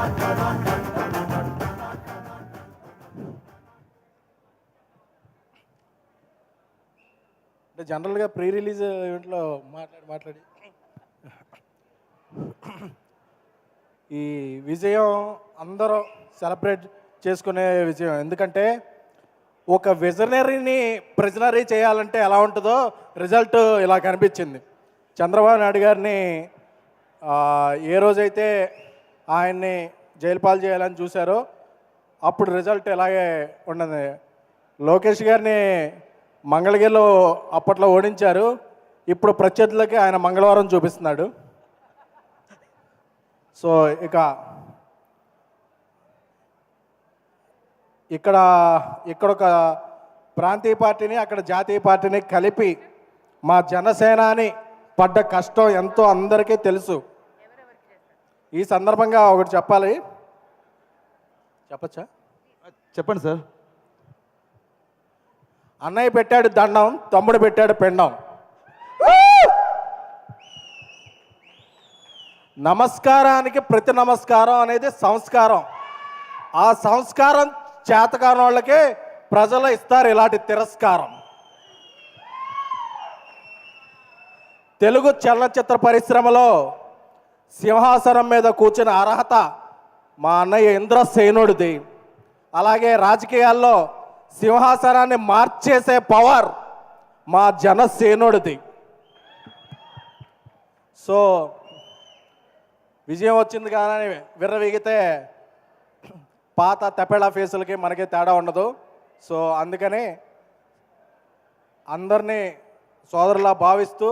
అంటే జనరల్గా pre release ఈవెంట్లో మాట్లాడి ఈ విజయం అందరూ సెలబ్రేట్ చేసుకునే విజయం. ఎందుకంటే ఒక విజనరీని ప్రిజనరీ చేయాలంటే ఎలా ఉంటుందో రిజల్ట్ ఇలా కనిపించింది. చంద్రబాబు నాయుడు గారిని ఏ రోజైతే ఆయన్ని జైలు పాలు చేయాలని చూశారో అప్పుడు రిజల్ట్ ఇలాగే ఉన్నది. లోకేష్ గారిని మంగళగిరిలో అప్పట్లో ఓడించారు, ఇప్పుడు ప్రత్యర్థులకి ఆయన మంగళవారం చూపిస్తున్నాడు. సో ఇక్కడ ఒక ప్రాంతీయ పార్టీని అక్కడ జాతీయ పార్టీని కలిపి మా జనసేనాని పడ్డ కష్టం ఎంతో అందరికీ తెలుసు. ఈ సందర్భంగా ఒకటి చెప్పాలి. చెప్పచ్చా? చెప్పండి సార్. అన్నయ్య పెట్టాడు దండం, తమ్ముడు పెట్టాడు పెండం. నమస్కారానికి ప్రతి నమస్కారం అనేది సంస్కారం. ఆ సంస్కారం చేతకాని వాళ్ళకే ప్రజలు ఇస్తారు ఇలాంటి తిరస్కారం. తెలుగు చలనచిత్ర పరిశ్రమలో సింహాసనం మీద కూర్చున్న అర్హత మా అన్నయ్య ఇంద్రసేనుడిది. అలాగే రాజకీయాల్లో సింహాసనాన్ని మార్చేసే పవర్ మా జనసేనుడిది. సో విజయం వచ్చింది కానీ విర్రవీగితే పాత తెపెళ ఫేసులకి మనకి తేడా ఉండదు. సో అందుకని అందరినీ సోదరులా భావిస్తూ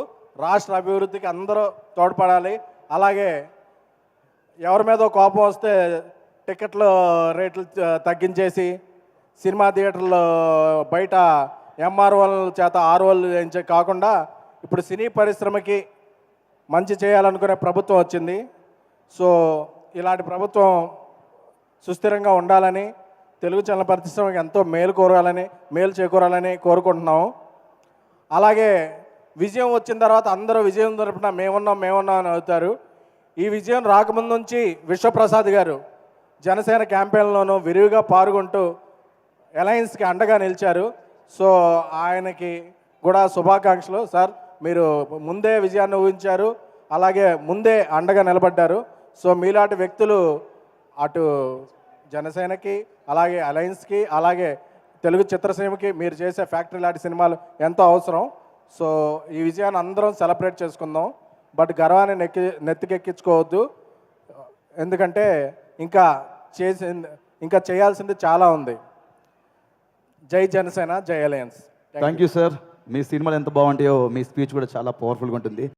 రాష్ట్ర అభివృద్ధికి అందరూ తోడ్పడాలి. అలాగే ఎవరి మీద కోపం వస్తే టికెట్లు రేట్లు తగ్గించేసి సినిమా థియేటర్లో బయట ఎంఆర్ఓల చేత ఆర్ఓలు చేయించే కాకుండా ఇప్పుడు సినీ పరిశ్రమకి మంచి చేయాలనుకునే ప్రభుత్వం వచ్చింది. సో ఇలాంటి ప్రభుత్వం సుస్థిరంగా ఉండాలని, తెలుగు చలన పరిశ్రమకి ఎంతో మేలు చేకూరాలని కోరుకుంటున్నాము. అలాగే విజయం వచ్చిన తర్వాత అందరూ విజయం తరపున మేమున్నాం అని అవుతారు. ఈ విజయం రాకముందు నుంచి విశ్వప్రసాద్ గారు జనసేన క్యాంపెయిన్లోనూ విరివిగా పాల్గొంటూ అలయన్స్కి అండగా నిలిచారు. సో ఆయనకి కూడా శుభాకాంక్షలు. సార్, మీరు ముందే విజయాన్ని ఊహించారు, అలాగే ముందే అండగా నిలబడ్డారు. సో మీలాంటి వ్యక్తులు అటు జనసేనకి, అలాగే అలయన్స్కి, అలాగే తెలుగు చిత్రసీమకి మీరు చేసే ఫ్యాక్టరీ లాంటి సినిమాలు ఎంతో అవసరం. సో ఈ విజయాన్ని అందరం సెలబ్రేట్ చేసుకుందాం. బట్ గర్వాన్ని నెత్తికెక్కించుకోవద్దు. ఎందుకంటే ఇంకా చేయాల్సింది చాలా ఉంది. జై జనసేన, జై అలయన్స్. Thank you sir. మీ సినిమాలు ఎంత బాగుంటాయో మీ స్పీచ్ కూడా చాలా పవర్ఫుల్గా ఉంటుంది.